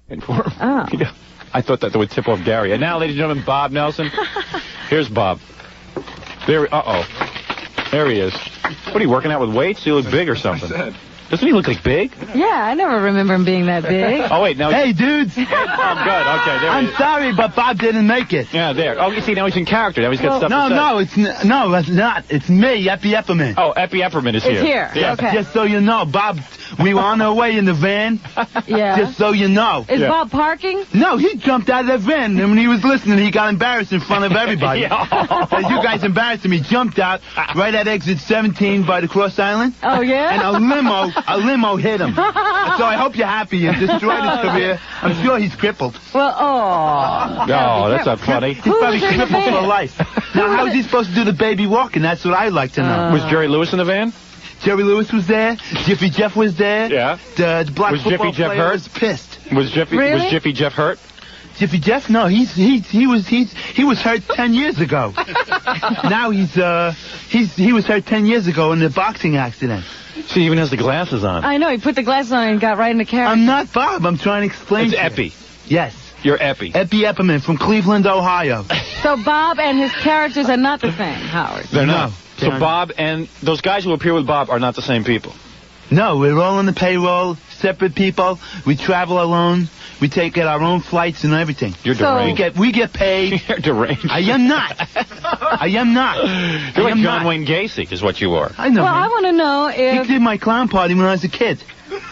for him. Oh. Yeah. I thought that would tip off Gary. And now, ladies and gentlemen, Bob Nelson. Here's Bob. There. There he is. What are you working out with weights? You look big or something. Doesn't he look like big? Yeah, I never remember him being that big. Oh, wait, now... Hey, dudes. Oh, good. Okay, there I'm sorry, but Bob didn't make it. Yeah, there. Oh, you see, now he's in character. Now he's got stuff to say. No, it's not. It's me, Epi Epperman. Oh, Epi Epperman is here. It's here. Yeah. Okay. Just so you know, Bob, we were on our way in the van. Yeah. Just so you know. Is Bob parking? No, he jumped out of the van, and when he was listening, he got embarrassed in front of everybody. Yeah. You guys embarrassed him. He jumped out right at exit 17 by the Cross Island. Oh, yeah? And a limo hit him. So I hope you're happy. It destroyed his career. I'm sure he's crippled. Well, No, that's not funny. He's probably crippled for life. Now, how is he supposed to do the baby walking? That's what I'd like to know. Was Jerry Lewis in the van? Jerry Lewis was there. Jiffy Jeff was there. Yeah. The black Was football Jiffy Jeff player hurt? was pissed. Was Jiffy Jeff hurt? Jiffy Jeff? No, he was hurt 10 years ago. Now he was hurt 10 years ago in the boxing accident. She even has the glasses on. I know. He put the glasses on and got right in the character. I'm not Bob. I'm trying to explain. It's to Epi. you. Yes. You're Epi. Epi Epperman from Cleveland, Ohio. So Bob and his characters are not the same, Howard. They're not. So they're Bob and those guys who appear with Bob are not the same people. No, we're all on the payroll, separate people. We travel alone. We get our own flights and everything. You're deranged. We get paid. You're deranged. I am not. I am not. You're like John Wayne Gacy is what you are. I know. Well, I want to know He if... did my clown party when I was a kid.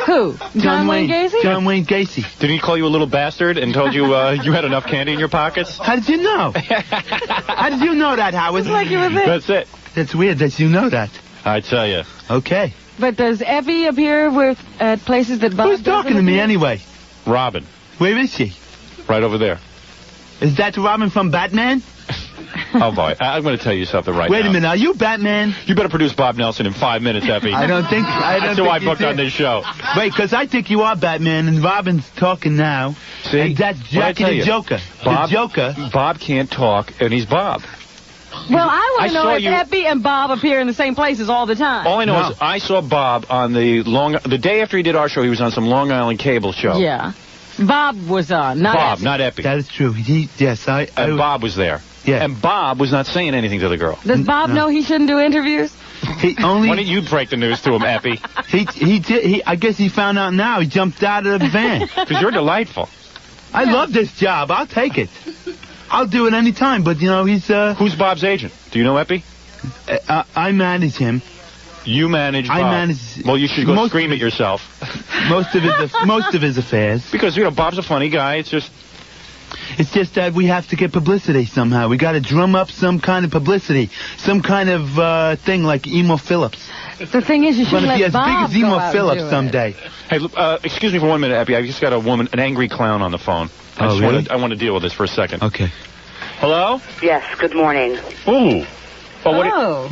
Who? John Wayne Gacy? John Wayne Gacy. Did he call you a little bastard and told you you had enough candy in your pockets? How did you know? How did you know that, Howard? It's like you were there. That's it. That's weird that you know that. I tell you. Okay. But does Epi appear at places that Bob Who's talking to doesn't me appear? anyway? Robin. Where is she? Right over there. Is that Robin from Batman? Oh, boy. I'm going to tell you something right now. Wait a minute. Are you Batman? You better produce Bob Nelson in 5 minutes, Epi. I don't think. That's who I booked on this show. Wait, because I think you are Batman, and Robin's talking now. See? And that's Jackie the Joker. Bob, the Joker. Bob can't talk, and he's Bob. Well, I want to know saw if you- Epi and Bob appear in the same places all the time. All I know is I saw Bob on the day after he did our show, he was on some Long Island cable show. Yeah. Bob was on, not Bob, Epi. not Epi. That is true. And Bob was there. Yeah. And Bob was not saying anything to the girl. Does Bob know he shouldn't do interviews? He only. Why don't you break the news to him, Epi? He did. I guess he found out now. He jumped out of the van. Because you're delightful. I love this job. I'll take it. I'll do it any time. But you know, he's Who's Bob's agent? Do you know Epi? I manage him. You manage Bob. I manage. Well, you should go scream at yourself. Most of his affairs. Because Bob's a funny guy. It's just that we have to get publicity somehow. We got to drum up some kind of publicity, some kind of thing like Emo Phillips. The thing is, you should Gonna let be as Bob big as go Emo out Phillips and do someday. Hey, excuse me for 1 minute, Epi. I just got an angry clown on the phone. Really? I want to deal with this for a second. Okay. Hello? Yes, good morning. Ooh. Hello.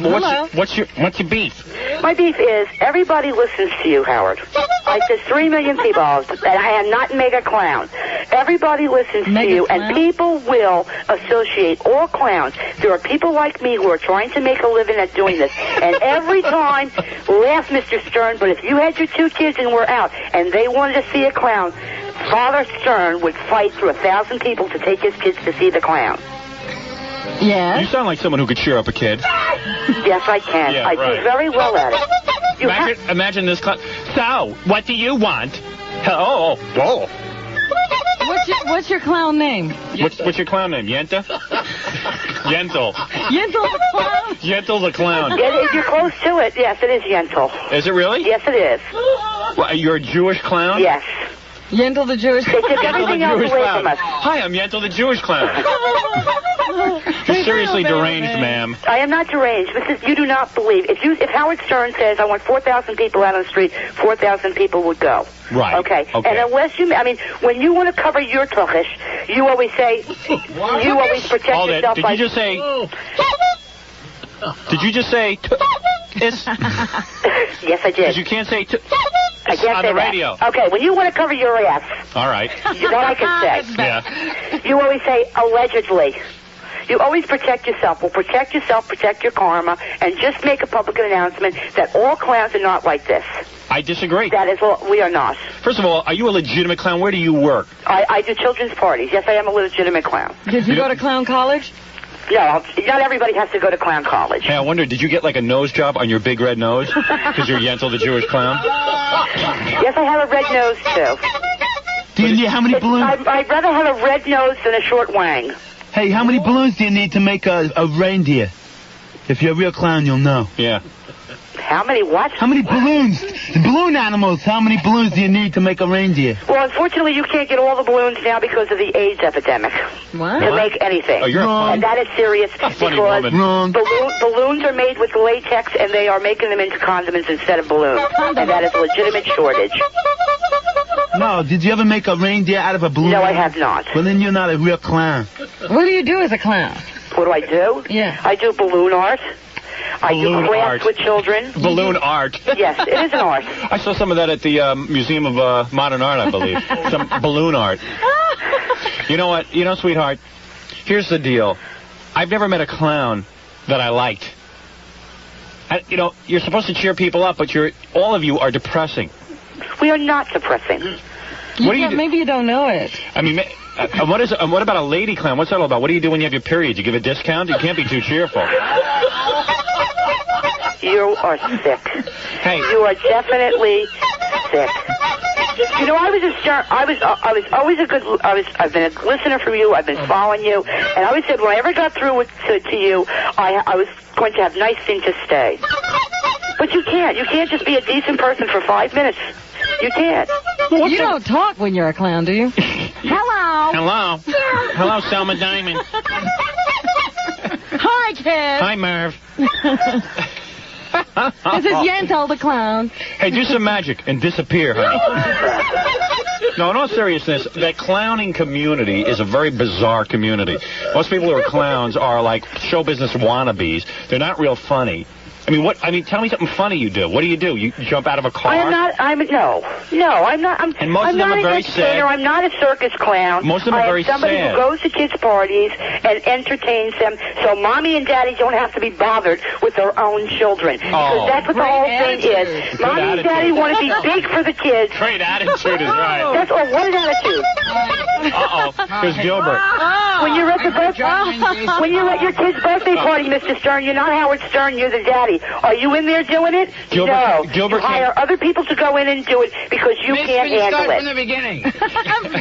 What's your beef? My beef is everybody listens to you, Howard. Like there's 3 million people, and I am not mega clown. Everybody listens to you, and people will associate all clowns. There are people like me who are trying to make a living at doing this, and every time, laugh, Mr. Stern, but if you had your 2 kids and were out, and they wanted to see a clown, Father Stern would fight through 1,000 people to take his kids to see the clown. Yeah. You sound like someone who could cheer up a kid. Yes, I can. Yeah, I right. do very well at it. Imagine this clown. So, what do you want? Oh, whoa. What's your clown name? What's your clown name? Yenta? Yentl. Yentl the clown? Yentl the clown. If you're close to it, yes, it is Yentl. Is it really? Yes, it is. Well, you're a Jewish clown? Yes. Yentl the Jewish They took Yentl the everything else Jewish away clown. from us. Hi, I'm Yentl the Jewish clown. You're seriously deranged, ma'am. I am not deranged. You do not believe. If Howard Stern says, I want 4,000 people out on the street, 4,000 people would go. Right. Okay. And unless when you want to cover your tuchish, you always say, you always protect yourself Did by... you just say... Did you just say... Yes, I did. Because you can't say... I can't on say the that. radio. Okay, when you want to cover your ass, All right. that I can say. Yeah. You always say, allegedly. You always protect yourself. Well, protect yourself, protect your karma, and just make a public announcement that all clowns are not like this. I disagree. That is, we are not. First of all, are you a legitimate clown? Where do you work? I do children's parties. Yes, I am a legitimate clown. Did you go to clown college? No, not everybody has to go to clown college. Hey, I wonder, did you get like a nose job on your big red nose? Because you're Yentl, the Jewish clown? Yes, I have a red nose, too. Do you need how many balloons? I'd rather have a red nose than a short wang. Hey, how many balloons do you need to make a reindeer? If you're a real clown, you'll know. Yeah. How many what? How many balloons? The balloon animals, how many balloons do you need to make a reindeer? Well, unfortunately, you can't get all the balloons now because of the AIDS epidemic. What? To make anything. Oh, you're Wrong. And that is serious funny because woman. Wrong. balloons are made with latex and they are making them into condiments instead of balloons. And that is a legitimate shortage. No, did you ever make a reindeer out of a balloon? No, I have not. Well, then you're not a real clown. What do you do as a clown? What do I do? Yeah. I do balloon art. I Balloon do crafts art. with children. Balloon art. Yes, it is an art. I saw some of that at the Museum of Modern Art, I believe. Some balloon art. You know what? You know, sweetheart, here's the deal. I've never met a clown that I liked. You know, you're supposed to cheer people up, but all of you are depressing. We are not depressing. What do you do? Maybe you don't know it. I mean, what about a lady clown? What's that all about? What do you do when you have your period? You give a discount? You can't be too cheerful. You are sick. Hey. You are definitely sick. You know, I've been a listener from you. I've been following you, and I always said when I ever got through to you, I was going to have nice things to say. But you can't. You can't just be a decent person for 5 minutes. You can't. You don't talk when you're a clown, do you? Hello. Hello. Hello, Selma Diamond. Hi, kid. Hi, Merv. This is Yentl the clown. Hey, do some magic and disappear, honey. No, in all seriousness, that clowning community is a very bizarre community. Most people who are clowns are like show business wannabes. They're not real funny. I mean, tell me something funny you do. What do? You jump out of a car? I'm not And most of them are very sad. I'm not a circus clown. Most of them are very sad. I'm somebody who goes to kids' parties and entertains them, so mommy and daddy don't have to be bothered with their own children. Because that's what the whole thing is. Mommy and daddy want to be big for the kids. Great attitude is right. That's what an attitude. Uh-oh. Here's Gilbert. When you're at your kid's birthday party, Mr. Stern, you're not Howard Stern, you're the daddy. Are you in there doing it? No. Gilbert you hire other people to go in and do it because you can't handle it. From the beginning.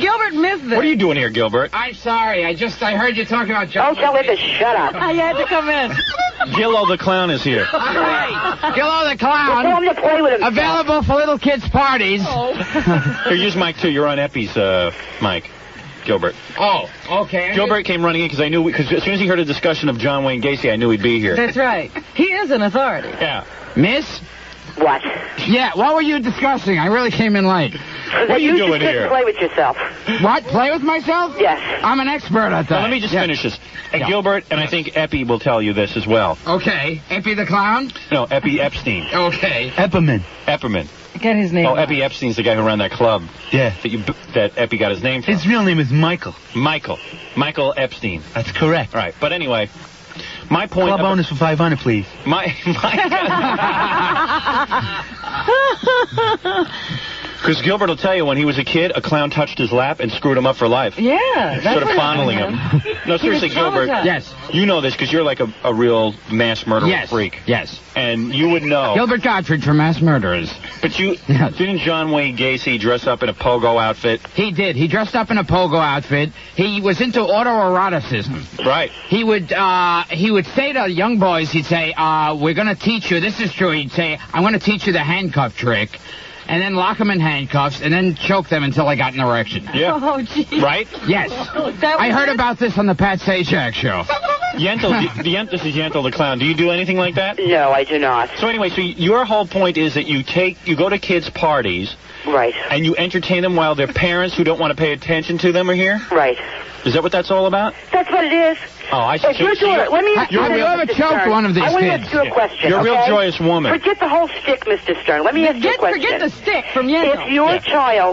Gilbert missed this. What are you doing here, Gilbert? I'm sorry. I heard you talking about John. Don't tell him to shut up. I had to come in. Gillo the clown is here. Right. Gillo the clown. Tell him to play with him. Available for little kids' parties. Here, use Mike, too. You're on Epi's mic. Gilbert. Oh, okay. Gilbert came running in because I knew, because as soon as he heard a discussion of John Wayne Gacy, I knew he'd be here. That's right. He is an authority. Yeah. Miss? What? Yeah, what were you discussing? I really came in late. What are you doing here? Play with yourself. What? Play with myself? Yes. I'm an expert at that. Now, let me just finish this. And Gilbert, and I think Epi will tell you this as well. Okay. Epi the clown? No, Epi Epstein. Okay. Epperman. Get his name. Oh, Epi Epstein's the guy who ran that club. Yeah. That Epi got his name from. His real name is Michael. Michael Epstein. That's correct. Right. But anyway, my point. Club owners for 500, please. Because Gilbert will tell you, when he was a kid, a clown touched his lap and screwed him up for life. Yeah. That's Sort of fondling him. No, seriously, Gilbert. Yes. You know this because you're like a real mass murderer freak. Yes. And you would know. Gilbert Gottfried for Mass Murderers. But didn't John Wayne Gacy dress up in a pogo outfit? He did. He dressed up in a pogo outfit. He was into autoeroticism. Right. He would say to young boys, he'd say, we're going to teach you, this is true, he'd say, I'm going to teach you the handcuff trick. And then lock them in handcuffs, and then choke them until they got an erection. Yeah. Oh, geez. Right? Yes. I heard about this on the Pat Sajak show. This is Yentl the clown. Do you do anything like that? No, I do not. So anyway, so your whole point is that you go to kids' parties. Right. And you entertain them while their parents who don't want to pay attention to them are here? Right. Is that what that's all about? That's what it is. Oh, I see. If you're doing it, let me ask you. Have you ever choked one of these kids? I want to kids? ask you a question. You're a real joyous woman. Forget the whole stick, Mr. Stern. Let me ask you a question. Forget the stick from Yentl.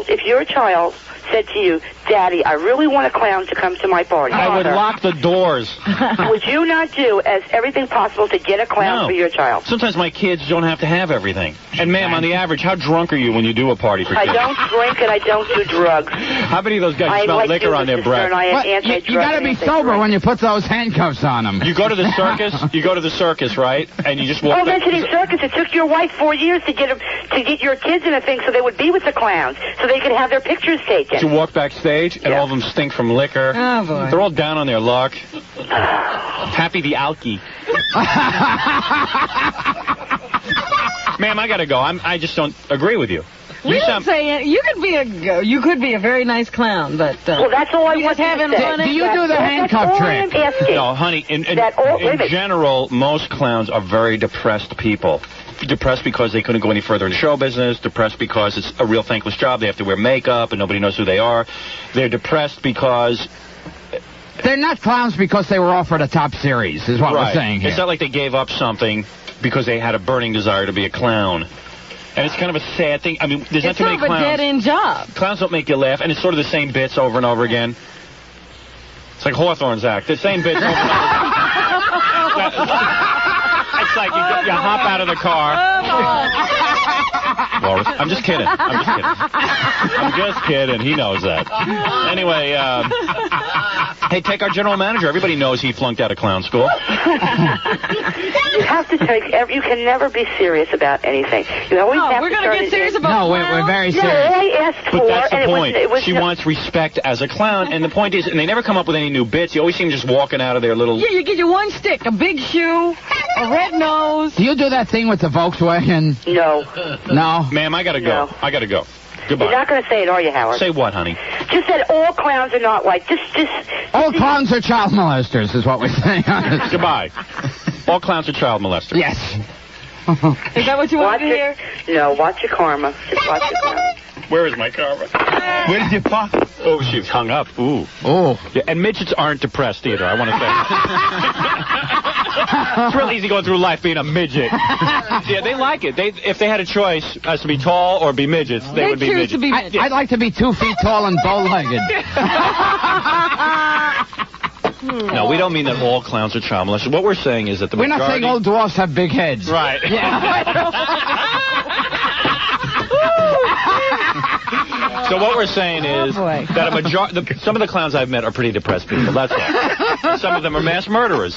If your child said to you, Daddy, I really want a clown to come to my party. I would Father, lock the doors. would you not do as everything possible to get a clown for your child? Sometimes my kids don't have to have everything. And, ma'am, on the average, how drunk are you when you do a party for kids? I don't drink and I don't do drugs. How many of those guys I smell like liquor on their breath? You got to be sober when you put those handcuffs on them. You go to the circus. You go to the circus, right? And you just walk. Oh, mentioning circus, it took your wife 4 years to get your kids in a thing so they would be with the clowns, so they could have their pictures taken. You walk backstage, and all of them stink from liquor. Oh, boy. They're all down on their luck. Happy the alky. Ma'am, I gotta go. I just don't agree with you. We don't say it. You could be a very nice clown, but well, that's all I want to have him say. doing it. Do you do the handcuff trick? No, honey. In general, most clowns are very depressed people. Depressed because they couldn't go any further in show business. Depressed because it's a real thankless job. They have to wear makeup and nobody knows who they are. They're depressed because... They're not clowns because they were offered a top series, is what we're saying here. It's not like they gave up something because they had a burning desire to be a clown. And it's kind of a sad thing. I mean, there's not too many clowns. It's sort of a dead-end job. Clowns don't make you laugh, and it's sort of the same bits over and over again. It's like Hawthorne's act. The same bits over and over again. It's like you hop out of the car. Walrus. I'm just kidding. I'm just kidding. He knows that. Anyway, hey, take our general manager. Everybody knows he flunked out of clown school. You have to take. You can never be serious about anything. You always have we're to going to get serious about No, we're very serious. No, all I asked But for, that's the and point. it was She wants respect as a clown, and the point is, and they never come up with any new bits. You always see them just walking out of their little... Yeah, you get your one stick, a big shoe, a red nose. Do you do that thing with the Volkswagen? No. No? Ma'am, I gotta go. No. I gotta go. Goodbye. You're not going to say it, are you, Howard? Say what, honey? Just that all clowns are not like. Just. All clowns are child molesters, is what we're saying. Goodbye. All clowns are child molesters. Yes. Is that what you want to hear? No, watch your karma. Just watch your karma. Where is my karma? Where did you park? Oh, she's hung up. Ooh. Oh. Yeah, and midgets aren't depressed either, I want to say. It's real easy going through life being a midget. Yeah, they like it. If they had a choice as to be tall or be midgets, they would be midgets. To be midgets. I'd like to be 2 feet tall and bow-legged. No, we don't mean that all clowns are child molesters. What we're saying is that the We're majority... not saying all dwarfs have big heads. Right. So what we're saying is that some of the clowns I've met are pretty depressed people. That's all. Some of them are mass murderers.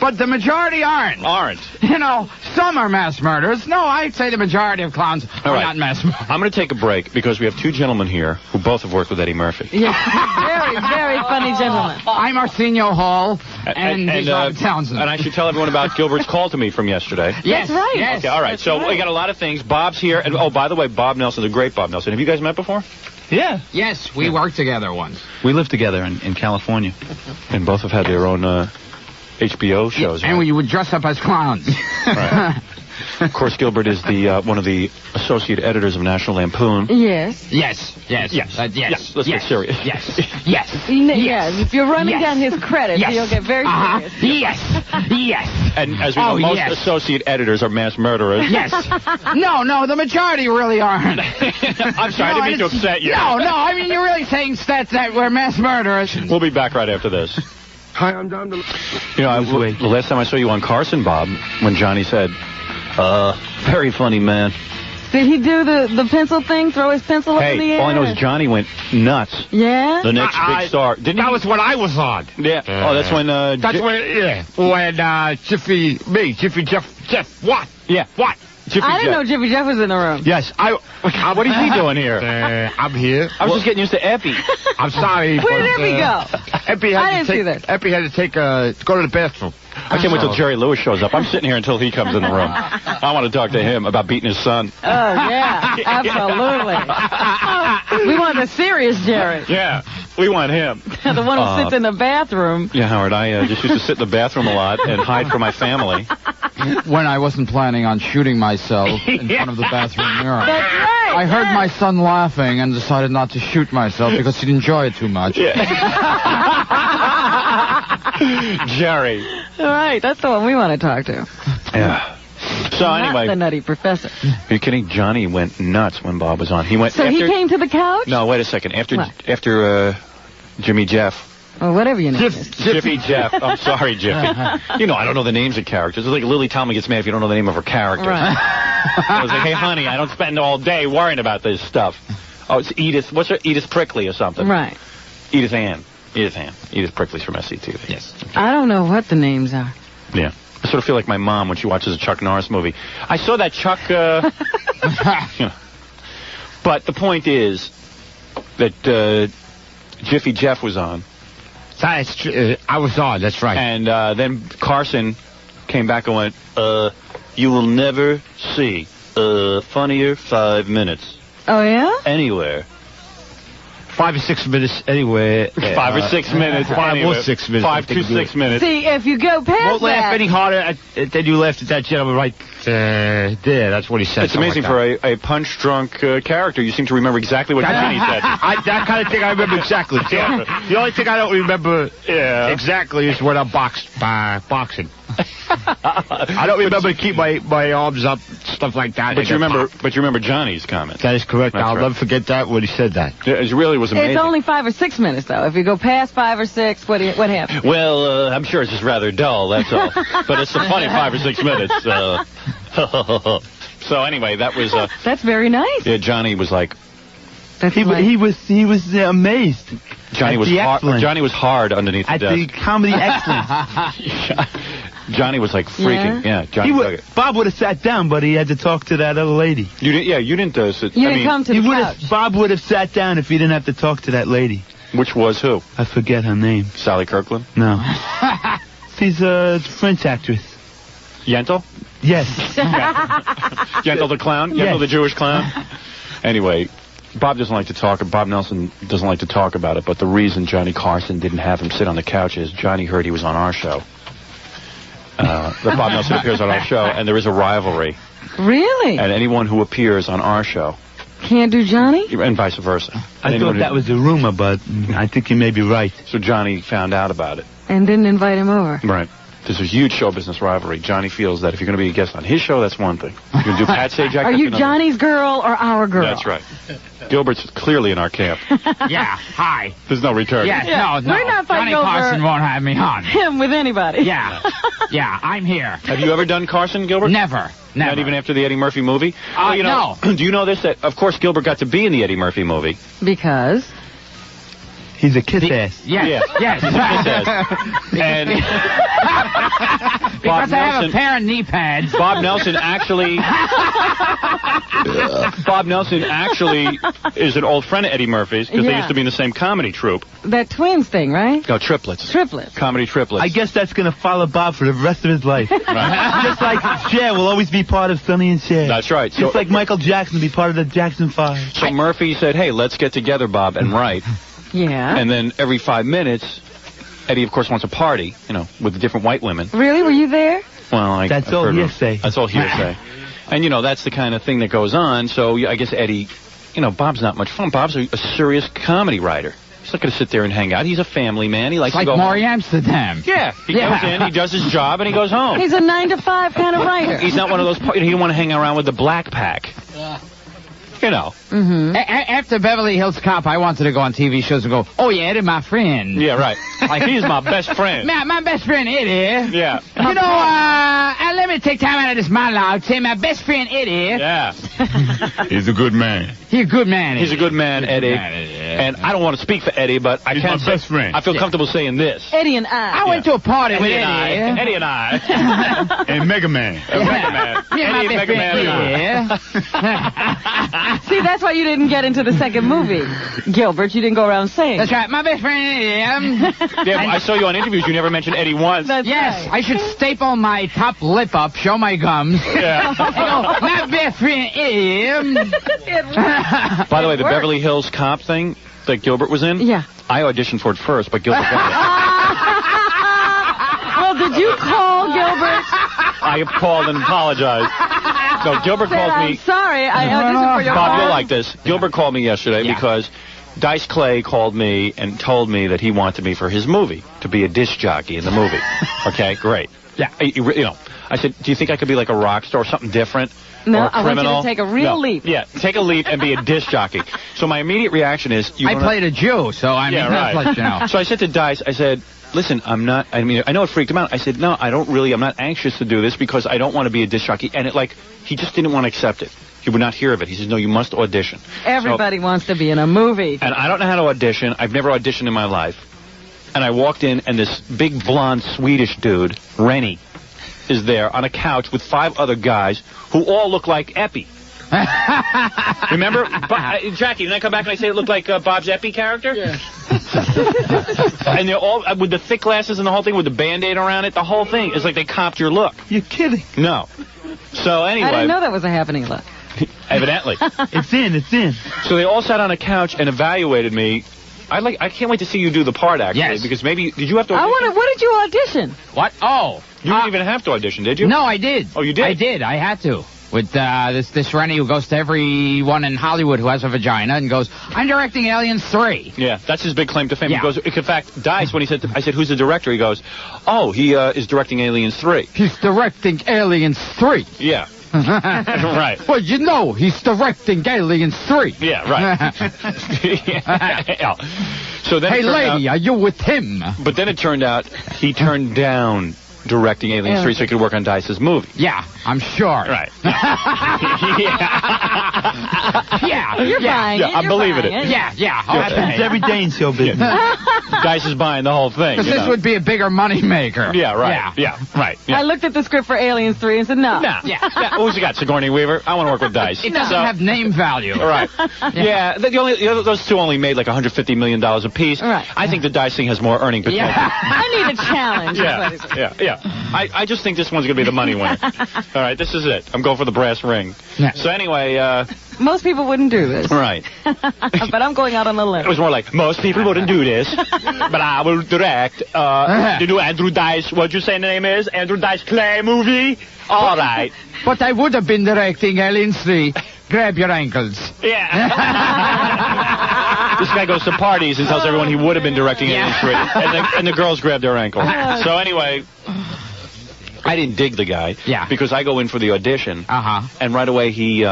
But the majority aren't. You know, some are mass murderers. No, I'd say the majority of clowns are not mass murderers. I'm going to take a break because we have 2 gentlemen here who both have worked with Eddie Murphy. Yeah, very, very funny gentleman. I'm Arsenio Hall, and he's Robert Townsend. And I should tell everyone about Gilbert's call to me from yesterday. Yes, That's right. Yes. Okay, all right. So we got a lot of things. Bob's here. And, oh, by the way, Bob Nelson, the great Bob Nelson. Have you guys met before? Yeah. Yes, we worked together once. We lived together in California. And both have had their own HBO shows. And we would dress up as clowns. Right. Of course, Gilbert is the one of the associate editors of National Lampoon. Yes. Yes. Let's get serious. Yes. Yes. If you're running down his credits, you'll get very serious. Yes. And as we know, most associate editors are mass murderers. Yes. No, the majority really aren't. I'm sorry, I didn't mean to upset you. No, I mean, you're really saying stats that we're mass murderers. We'll be back right after this. Hi, I'm Don. You know, the last time I saw you on Carson, Bob, when Johnny said, very funny, man. Did he do the pencil thing, throw his pencil up in the air? All I know is Johnny went nuts. Yeah? The next big star. Didn't That was when I was on. Yeah. That's when, When Jiffy Jeff, what? Yeah. What? I didn't know Jiffy Jeff was in the room. Yes, what is he doing here? I'm here. I was just getting used to Epi. I'm sorry. Where did Epi go? Epi had to go to the bathroom. I can't wait till Jerry Lewis shows up. I'm sitting here until he comes in the room. I want to talk to him about beating his son. Oh, yeah, absolutely. We want the serious Jerry. Yeah, we want him. The one who sits in the bathroom. Yeah, Howard, I just used to sit in the bathroom a lot and hide from my family. When I wasn't planning on shooting myself in front of the bathroom mirror. That's right. I heard my son laughing and decided not to shoot myself because he'd enjoy it too much. Yeah. Jerry. All right, that's the one we want to talk to. Yeah. So Not anyway, the Nutty Professor. are you kidding? Johnny went nuts when Bob was on. He went. So after, he came to the couch? No, wait a second. After What? Jimmy Jeff. Or whatever your name is. Jiffy Jeff. I'm sorry, Jiffy. You know, I don't know the names of characters. It's like Lily Tomlin gets mad if you don't know the name of her character. Right. I was like, hey, honey, I don't spend all day worrying about this stuff. Oh, it's Edith. What's her? Edith Prickly or something. Right. Edith Ann. Edith Prickly's from SCTV. Yes. I don't know what the names are. Yeah. I sort of feel like my mom when she watches a Chuck Norris movie. I saw that Chuck, you know. But the point is that Jiffy Jeff was on. I was on, that's right. And then Carson came back and went, you will never see a funnier 5 minutes Oh, yeah? anywhere. 5 or 6 minutes anywhere. 5 or 6 minutes. 5 anywhere. or 6 minutes. 5 to 6 minutes. See, if you go past Won't laugh that... any harder than you laughed at that gentleman right there. That's what he said. It's amazing for a punch-drunk character. You seem to remember exactly what Ginny said. That kind of thing I remember exactly. The only thing I don't remember exactly is when I'm boxing. I don't remember to keep my arms up, stuff like that. But you remember Johnny's comment. That is correct. That's I'll right. never forget that when he said that. It really was amazing. It's only 5 or 6 minutes, though. If you go past 5 or 6, what happens? Well, I'm sure it's just rather dull, that's all. But it's a funny 5 or 6 minutes. So anyway, that was... That's very nice. yeah, Johnny was like... That's He was amazed. Johnny was hard. Johnny was hard underneath the At desk. the comedy excellence. Johnny was like freaking. Yeah, Johnny. Bob would have sat down, but he had to talk to that other lady. You didn't. Yeah, you didn't sit. You didn't come to the couch. Bob would have sat down if he didn't have to talk to that lady. Which was who? I forget her name. Sally Kirkland. No. She's a French actress. Yentl. Yes. Yentl the clown. Yentl Yes. the Jewish clown. Anyway. Bob doesn't like to talk. Bob Nelson doesn't like to talk about it. But the reason Johnny Carson didn't have him sit on the couch is Johnny heard he was on our show. That Bob Nelson appears on our show, and there is a rivalry. Really? And anyone who appears on our show Can't do Johnny? and vice versa. I thought that was a rumor, but I think you may be right. So Johnny found out about it. And didn't invite him over. Right. There's a huge show business rivalry. Johnny feels that if you're going to be a guest on his show, that's one thing. If you're going to do Pat Sajak, Are that's you another. Johnny's girl or our girl? That's right. Gilbert's clearly in our camp. Yeah, hi. There's no return. Yes, Yeah. no. We're not fighting Johnny Carson over- won't have me on. Him with anybody. Yeah. Yeah, I'm here. Have you ever done Carson, Gilbert? Never. Not even after the Eddie Murphy movie? Well, No. Do you know this? That, of course, Gilbert got to be in the Eddie Murphy movie. Because? He's a kiss ass. Yes. Yes. And Because I have a pair of knee pads. Bob Nelson actually is an old friend of Eddie Murphy's because they Yeah. used to be in the same comedy troupe. That twins thing, right? No, triplets. Triplets. Comedy triplets. I guess that's going to follow Bob for the rest of his life. Right. Just like Cher will always be part of Sonny and Cher. That's right. Just like Michael Jackson will be part of the Jackson 5. So Murphy said, hey, let's get together, Bob, and write. Yeah. And then every 5 minutes, Eddie, of course, wants a party, with different white women. Really? Were you there? Well, That's I've all heard of- hearsay. That's all hearsay. And, that's the kind of thing that goes on. So I guess Eddie, Bob's not much fun. Bob's a serious comedy writer. He's not going to sit there and hang out. He's a family man. He likes Like to go Maury home. Amsterdam. Yeah. He goes in, he does his job, and he goes home. He's a 9 to 5 kind of writer. He's not one of those, he don't want to hang around with the black pack. Mm-hmm. After Beverly Hills Cop, I wanted to go on TV shows and go, oh, yeah, Eddie, my friend. Yeah, right. Like, he's my best friend. My best friend, Eddie. Yeah. Let me take time out of this monologue to say my best friend, Eddie. Yeah. He's a good man. He's a good man, He's a good man, Eddie. Yeah. And I don't want to speak for Eddie, but I He's can my say, best friend. I feel comfortable saying this. Eddie and I. I went to a party with Eddie. Eddie and I. And Mega Man. Mega Man. Yeah, my Eddie and best Mega friend, Man. yeah. See, that's why you didn't get into the second movie, Gilbert. You didn't go around saying. That's right, my best friend, Eddie. Yeah, I saw you on interviews. You never mentioned Eddie once. That's Yes, right. I should staple my top lip up, show my gums. Yeah. And go, my best friend, Eddie. By the way, the worked. Beverly Hills Cop thing that Gilbert was in, Yeah. I auditioned for it first, but Gilbert got Well, did you call Gilbert? it. I called and apologized. No, Gilbert Said, called I'm me. sorry, I auditioned for your Bob, part. you'll like this. Gilbert called me yesterday Yeah. because Dice Clay called me and told me that he wanted me for his movie, to be a disc jockey in the movie. Okay, great. Yeah. I said, do you think I could be like a rock star or something different? No, or a I want you criminal? to take a real leap. Yeah, take a leap and be a disc jockey. So my immediate reaction is... I played a Jew, so I mean, Yeah, that's right. what you know. So I said to Dice, I said, listen, I know it freaked him out. I said, no, I'm not anxious to do this because I don't want to be a disc jockey. And he just didn't want to accept it. He would not hear of it. He says, no, you must audition. Everybody wants to be in a movie. And I don't know how to audition. I've never auditioned in my life. And I walked in, and this big blonde Swedish dude, Rennie, is there on a couch with 5 other guys who all look like Epi. Remember? Jackie, didn't I come back and I say it looked like Bob's Epi character? Yeah. And they're all, with the thick glasses and the whole thing, with the Band-Aid around it, the whole thing is like they copped your look. You're kidding. No. So anyway. I didn't know that was a happening look. Evidently. It's in. So they all sat on a couch and evaluated me. I can't wait to see you do the part, actually. Yes. Because maybe, did you have to audition? What did you audition? What? Oh. You didn't even have to audition, did you? No, I did. Oh, you did? I did. I had to. With this Rennie who goes to everyone in Hollywood who has a vagina and goes, I'm directing Aliens 3. Yeah, that's his big claim to fame. Yeah. He goes, in fact, Dice, when I said, who's the director? He goes, oh, he is directing Aliens 3. He's directing Aliens 3. Yeah. Right. Well, you know, he's directing Aliens 3. Yeah, right. Yeah. So then Hey, lady, are you with him? But then it turned out he turned down directing Aliens 3 so he could work on Dice's movie. Yeah, I'm sure. Right. Yeah. You're buying it. I'm believing it. Yeah. It's every day in show business. Dice is buying the whole thing. Because this would be a bigger money maker. Yeah, right. Yeah, right. Yeah. I looked at the script for Aliens 3 and said, no. Nah. Yeah. Who's you got? Sigourney Weaver? I want to work with Dice. It doesn't have name value. Right. Yeah. Those two only made like $150 million a piece. Right. I think the Dice thing has more earning potential. I need a challenge. Yeah. I just think this one's going to be the money winner. All right, this is it. I'm going for the brass ring. Yeah. So anyway, Most people wouldn't do this. right. But I'm going out on a It limb. was more like, most people wouldn't do this, but I will direct the new Andrew Dice, what'd you say the name is? Andrew Dice Clay movie? All right. But I would have been directing Aliens 3. Grab your ankles. Yeah. This guy goes to parties and tells everyone he would have been directing Aliens 3, and the girls grab their ankles. So anyway, I didn't dig the guy. Yeah. Because I go in for the audition. And right away he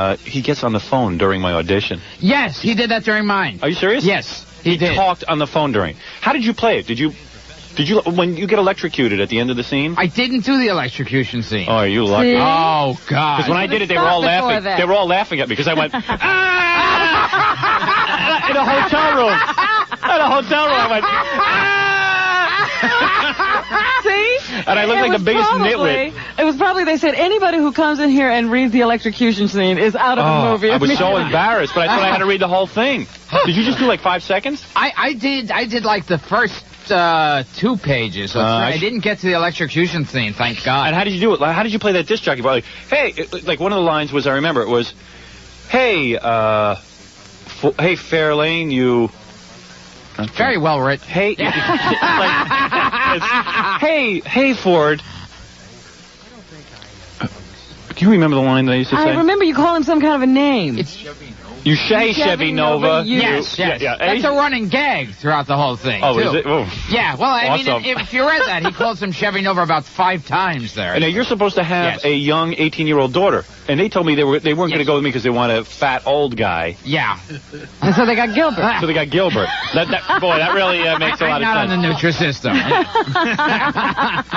gets on the phone during my audition. Yes, he did that during mine. Are you serious? Yes, He did. talked on the phone during. How did you play it? Did you when you get electrocuted at the end of the scene? I didn't do the electrocution scene. Oh, are you lucky? See? Oh, God. Because when I did it, they were all laughing. They were all laughing at me because I went, ah! In a hotel room. In a hotel room, I went, ah! See? And I looked like the biggest nitwit. It was probably, they said, anybody who comes in here and reads the electrocution scene is out of the movie. I was so embarrassed, but I thought I had to read the whole thing. Did you just do like 5 seconds? I did like the first 2 pages. So I didn't get to the electrocution scene, thank God. And how did you do it? How did you play that disc jockey part? Like, hey, like one of the lines was, I remember, it was, hey, hey, Fairlane, you... Very well written. Hey, hey, Ford. Do you remember the line that I used to say? I remember you call him some kind of a name. You say Chevy Nova. Yes. Yeah. That's a running gag throughout the whole thing. Oh, too. is it? Oh. Yeah, well, I Awesome. mean, if you read that, he calls him Chevy Nova about 5 times there. And now you're supposed to have a young 18-year-old daughter, and they told me they weren't going to go with me because they want a fat old guy. Yeah. And so they got Gilbert. So they got Gilbert. That really makes a lot of sense. Not on the Nutrisystem.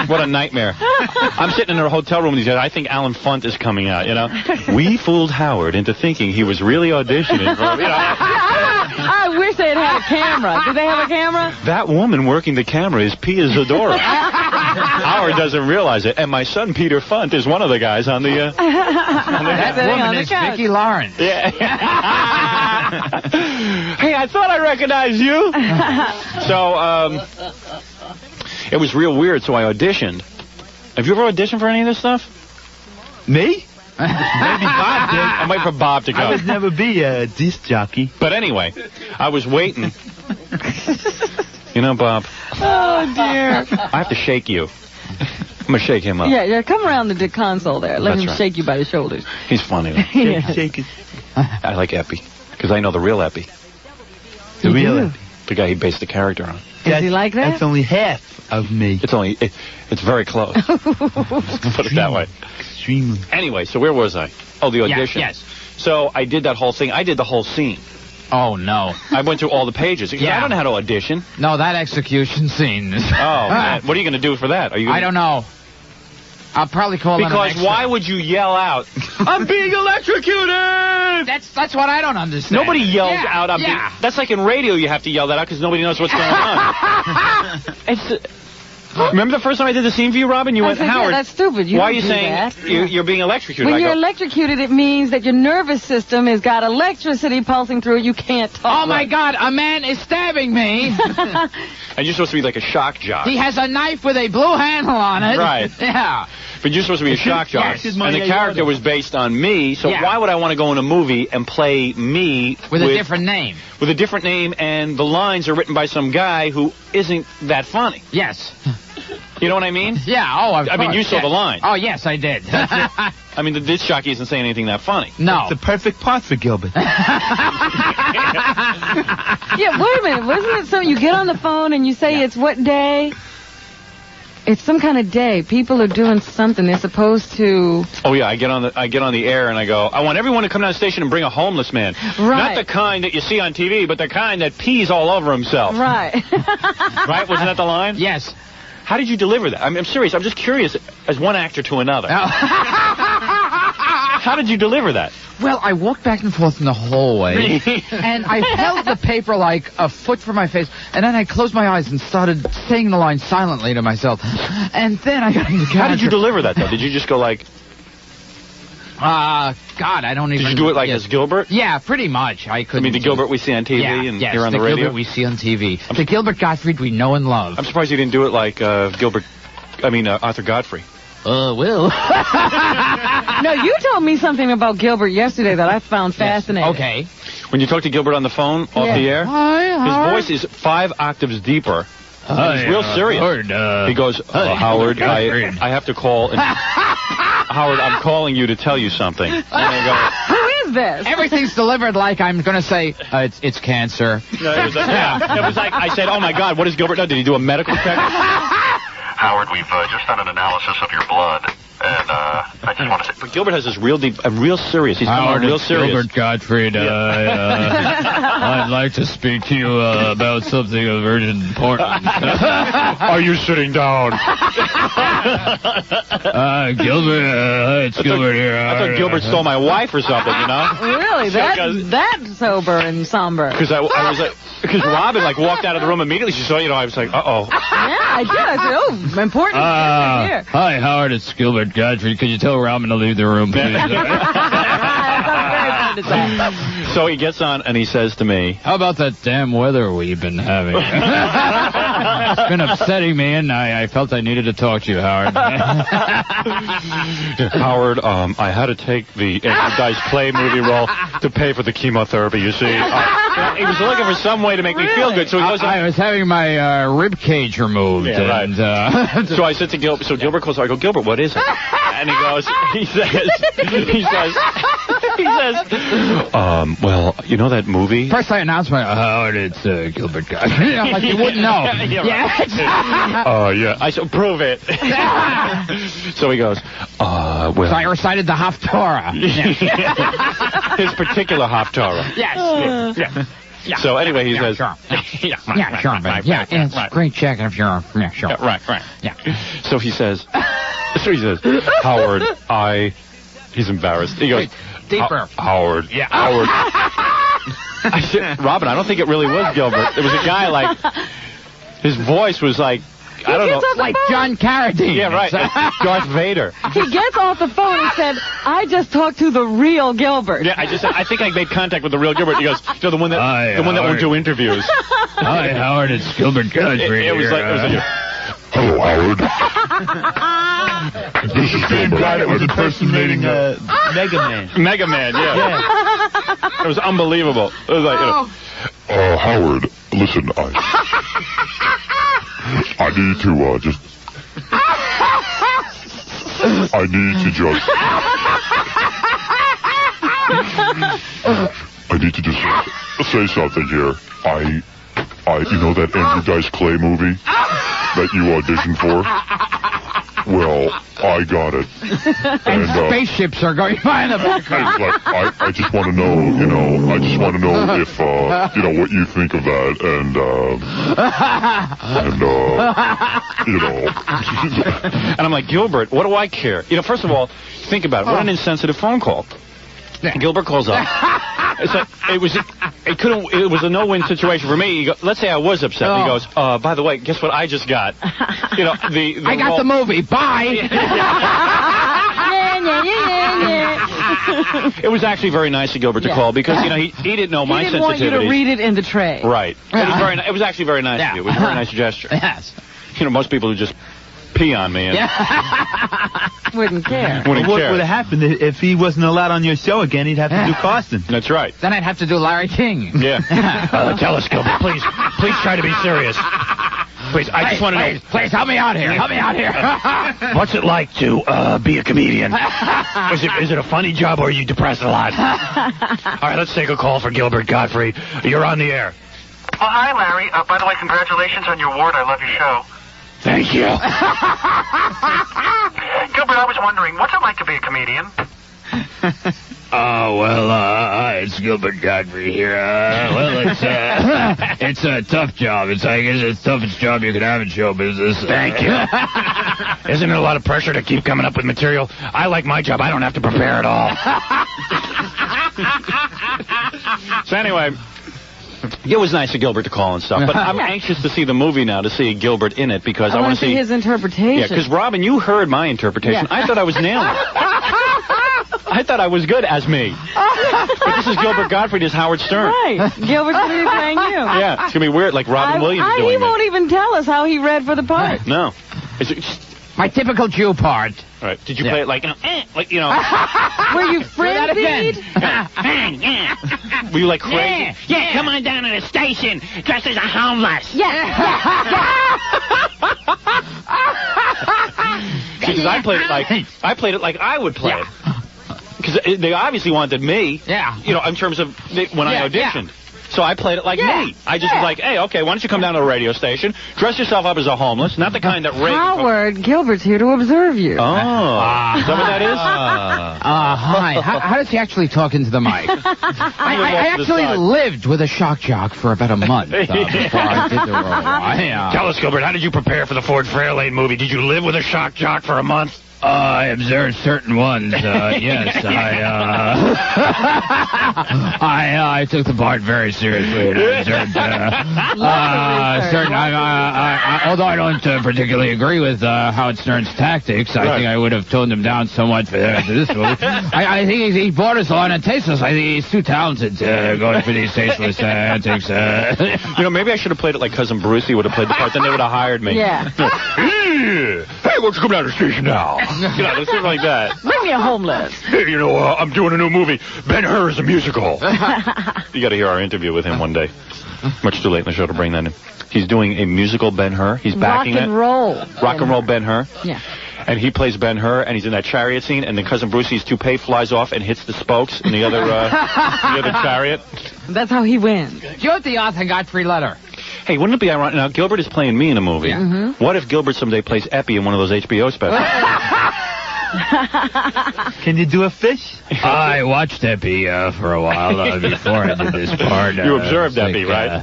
What a nightmare. I'm sitting in a hotel room with these guys. I think Alan Funt is coming out, you know. We fooled Howard into thinking he was really auditioning for, you know. I wish they had had a camera. Did they have a camera? That woman working the camera is Pia Zadora. Howard doesn't realize it. And my son, Peter Funt, is one of the guys on the... That woman is Vicki Lawrence. Yeah. Hey, I thought I recognized you. So, it was real weird, so I auditioned. Have you ever auditioned for any of this stuff? Me? Maybe Bob did. I'm waiting for Bob to go. I would never be a disc jockey. But anyway, I was waiting. You know, Bob. Oh, dear. I have to shake you. I'm going to shake him up. Yeah, come around the console there. Let That's him right. shake you by the shoulders. He's funny. Though. Shake it. I like Epi. Because I know the real Epi. The real Epi. The guy he based the character on. Is he like that? That's only half of me. It's very close. Put it that way. Extremely. Anyway, so where was I? Oh, the audition. Yes. So I did that whole thing. I did the whole scene. Oh, no. I went through all the pages. Yeah. I don't know how to audition. No, that execution scene. Oh, man. What are you going to do for that? I don't know. I'll probably call them Because why would you yell out, I'm being electrocuted? That's what I don't understand. Nobody yells out. That's like in radio you have to yell that out because nobody knows what's going on. Remember the first time I did the scene for you, Robin? You went, said, Howard. Yeah, that's stupid. Why are you saying you're being electrocuted? When you're electrocuted, it means that your nervous system has got electricity pulsing through it. You can't talk. Oh, my God. A man is stabbing me. And you're supposed to be like a shock jock. He has a knife with a blue handle on it. Right. Yeah. But you're supposed to be a shock jock. Yes. And the character was based on me, so why would I want to go in a movie and play me with a different name? With a different name, and the lines are written by some guy who isn't that funny. Yes. You know what I mean? Yeah, I mean, you saw the line. Oh, yes, I did. I mean, this jockey isn't saying anything that funny. No. It's the perfect part for Gilbert. Yeah, wait a minute. Wasn't it something you get on the phone and you say it's what day? It's some kind of day. People are doing something. They're supposed to... Oh, yeah, I get on the air and I go, I want everyone to come down the station and bring a homeless man. Right. Not the kind that you see on TV, but the kind that pees all over himself. Right. Right? Wasn't that the line? Yes. How did you deliver that? I'm serious. I'm just curious as one actor to another. How did you deliver that? Well, I walked back and forth in the hallway, and I held the paper like a foot from my face, and then I closed my eyes and started saying the line silently to myself. And then I got into character. How did you deliver that, though? Did you just go like... God, I don't even... Did you do it like as Gilbert? Yeah, pretty much. I couldn't... I mean, the Gilbert we see on TV and hear on the radio? Gilbert we see on TV. The Gilbert Gottfried we know and love. I'm surprised you didn't do it like Arthur Godfrey. Will. No, you told me something about Gilbert yesterday that I found fascinating. Okay. When you talk to Gilbert on the phone, off the air, his voice is 5 octaves deeper. He's real serious. He goes, Howard, I have to call. And, Howard, I'm calling you to tell you something. And I go, who is this? Everything's delivered like I'm going to say, it's cancer. No, it was like, I said, oh, my God, what does Gilbert know? Did he do a medical check? Howard, we've just done an analysis of your blood, and I just want to say... But Gilbert has this real deep, real serious. He's coming on real serious. Gilbert Gottfried, I'd like to speak to you about something of urgent importance. Are you sitting down? Gilbert, it's Gilbert here. I thought Gilbert stole my wife or something, you know? Really? That sober and somber. Because I was like... Because Robin, walked out of the room immediately. She saw, I was like, uh-oh. Yeah, I did. I said, oh, important. Here. Hi, Howard. It's Gilbert Gottfried. Could you tell Robin to leave the room, please? So he gets on and he says to me, how about that damn weather we've been having? It's been upsetting me, and I felt I needed to talk to you, Howard. Howard, I had to take the Dice Clay movie role to pay for the chemotherapy, you see. He was looking for some way to make me feel good, so he goes on. I was having my rib cage removed. Yeah, right. So I said to Gilbert, Gilbert calls, I go, Gilbert, what is it? And he says, well, you know that movie? First I announced Howard, it's Gilbert Gottfried. Like you wouldn't know. Oh, yeah. I said, prove it. So he goes, well. So I recited the Haftarah. His particular Haftarah. Yes. Yeah. So anyway, he says, sure. It's great checking if you're, sure. Right. Yeah. So he says, Howard, he's embarrassed. He goes, deeper. Howard. Yeah. Howard. I said, Robin, I don't think it really was Gilbert. There was a guy his voice was like, I don't know. Like John Carradine. Yeah, right. Darth Vader. He gets off the phone and said, I just talked to the real Gilbert. Yeah, I think I made contact with the real Gilbert. He goes, the one that won't do interviews. Hi, Howard, it's Gilbert Gottfried. It was like hello, Howard. This is the guy that was impersonating Mega Man. Mega Man, yeah. It was unbelievable. It was like, Howard, listen, I need to just... I need to just say something here. I you know that Andrew Dice Clay movie that you auditioned for? Well, I got it. And spaceships are going by in the background. Like, I just want to know, I just want to know if, what you think of that, And I'm like, Gilbert, what do I care? First of all, think about it. What an insensitive phone call. Gilbert calls up. It's like, it was a no-win situation for me. Let's say I was upset. And he goes, by the way, guess what I just got? I got the movie. Bye. It was actually very nice of Gilbert to call because, he didn't know my sensitivity. He didn't want you to read it in the tray. Right. It was actually very nice of you. It was a very nice gesture. Yes. Most people would just pee on me. And Wouldn't care. What would have happened if he wasn't allowed on your show again? He'd have to do Carson. That's right. Then I'd have to do Larry King. Yeah. Tell us, Gilbert. Please try to be serious. Please, I just want to know. Please, help me out here. Help me out here. What's it like to be a comedian? Is it a funny job or are you depressed a lot? All right, let's take a call for Gilbert Gottfried. You're on the air. Oh, hi, Larry. By the way, congratulations on your award. I love your show. Thank you. Gilbert, I was wondering, what's it like to be a comedian? It's Gilbert Gottfried here. It's a tough job. I guess it's the toughest job you can have in show business. Thank you. Isn't it a lot of pressure to keep coming up with material? I like my job. I don't have to prepare at all. So anyway, it was nice of Gilbert to call and stuff, but I'm anxious to see the movie now to see Gilbert in it because I want to see his interpretation. Yeah, because Robin, you heard my interpretation. Yeah. I thought I was nailing it. I thought I was good as me. But this is Gilbert Gottfried as Howard Stern. Right. Gilbert's going to be playing you. Yeah, it's going to be weird, like Robin Williams doing He won't even tell us how he read for the part. No. My typical Jew part. All right. Did you play it like, Were you frenzied? Were you like crazy? Yeah, come on down to the station dressed as a homeless. Because I played it like I would play it. Because they obviously wanted me. Yeah. In terms of when I auditioned. So I played it like me. I just was like, hey, okay, why don't you come down to the radio station, dress yourself up as a homeless, not the kind that Ray... Howard, Gilbert's here to observe you. Oh. Is that what that is? Hi. How does he actually talk into the mic? I actually lived with a shock jock for about a month before I did the role. Tell us, Gilbert, how did you prepare for the Ford Fairlane movie? Did you live with a shock jock for a month? I observed certain ones. Yes, I took the part very seriously. And I observed certain. Although I don't particularly agree with Howard Stern's tactics, I think I would have toned him down somewhat for this movie. I think he borders on and tasteless. I think he's too talented going for these tasteless antics. Maybe I should have played it like Cousin Brucey would have played the part. Then they would have hired me. Yeah. Hey, why don't you come down to the station now? Something like that. Bring me a homeless. Hey, I'm doing a new movie. Ben-Hur is a musical. You got to hear our interview with him one day. Much too late in the show to bring that in. He's doing a musical Ben-Hur. He's backing it. Rock and roll Ben-Hur. Yeah. And he plays Ben-Hur, and he's in that chariot scene, and then Cousin Brucey's toupee flies off and hits the spokes in the other chariot. That's how he wins. You're the author Gottfried letter. Hey, wouldn't it be ironic? Now, Gilbert is playing me in a movie. Yeah. Mm-hmm. What if Gilbert someday plays Epi in one of those HBO specials? Can you do a fish? I watched Epi for a while before I did this part. You observed Epi, right?